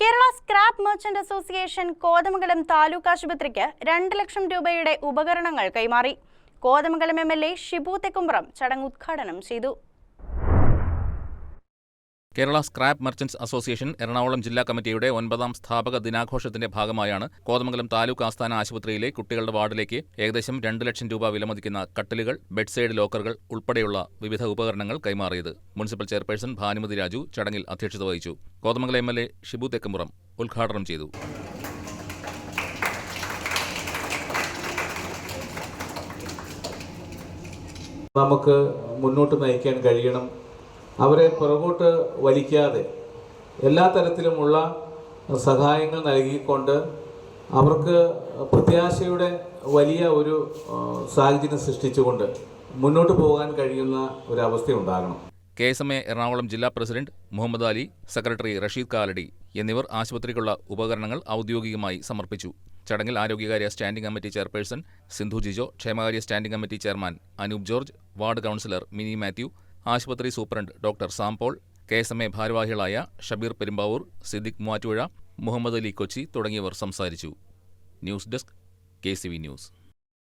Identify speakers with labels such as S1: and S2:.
S1: Kerala scrap merchant association Kothamangalam taluk ആശുപത്രിക്ക് 2 ലക്ഷം രൂപയുടെ ഉപകരണങ്ങൾ കൈമാറി. കോതമംഗലം എംഎൽഎ ഷിബു തെക്കുംപുറം ചടങ്ങ് ഉദ്ഘാടനം ചെയ്തു.
S2: Kerala scrap merchants association Ernakulam ജില്ലാ കമ്മിറ്റിയുടെ 9ാം സ്ഥാപക ദിനാഘോഷത്തിന്റെ ഭാഗമായാണ് കോതമംഗലം താലൂക്ക് ആസ്ഥാന ആശുപത്രിയിലെ കുട്ടികളുടെ വാർഡിലേക്ക് ഏകദേശം 2 ലക്ഷം രൂപ വിലമതിക്കുന്ന കട്ടിലുകൾ, ബെഡ് സൈഡ് ലോക്കറുകൾ ഉൾപ്പെടെയുള്ള വിവിധ ഉപകരണങ്ങൾ കൈമാറിയത്. മുനിസിപ്പൽ ചെയർപേഴ്സൺ ഭാനുമതി രാജു ചടങ്ങിൽ അധ്യക്ഷത വഹിച്ചു. കോതമംഗലം എംഎൽഎ ഷിബു തെക്കുംപുറം ഉദ്ഘാടനം ചെയ്തു.
S3: നമുക്ക് മുന്നോട്ട് നയിക്കാൻ കഴിയണം. അവരെ പുറകോട്ട് വലിക്കാതെ എല്ലാ തരത്തിലുമുള്ള സഹായങ്ങൾ നൽകിക്കൊണ്ട് അവർക്ക് പ്രത്യാശയുടെ വലിയ ഒരു സാഹചര്യം സൃഷ്ടിച്ചുകൊണ്ട് മുന്നോട്ട് പോകാൻ കഴിയുന്ന ഒരവസ്ഥയുണ്ടാകണം.
S2: KSMA എറണാകുളം ജില്ലാ പ്രസിഡന്റ് മുഹമ്മദ് അലി, സെക്രട്ടറി റഷീദ് കാലടി എന്നിവർ ആശുപത്രിക്കുള്ള ഉപകരണങ്ങൾ ഔദ്യോഗികമായി സമർപ്പിച്ചു. ചടങ്ങിൽ ആരോഗ്യകാര്യ standing committee chairperson Sindhu Jijo, ക്ഷേമകാര്യ standing committee chairman Anoop George, ward councillor Mini Mathew, ആശുപത്രി സൂപ്രണ്ട് ഡോക്ടർ സാംപോൾ, KSMA ഭാരവാഹികളായ ഷബീർ പെരുമ്പാവൂർ, സിദ്ദിഖ് മൂവാറ്റുപുഴ, മുഹമ്മദ് അലി കൊച്ചി തുടങ്ങിയവർ സംസാരിച്ചു. News desk KCV news.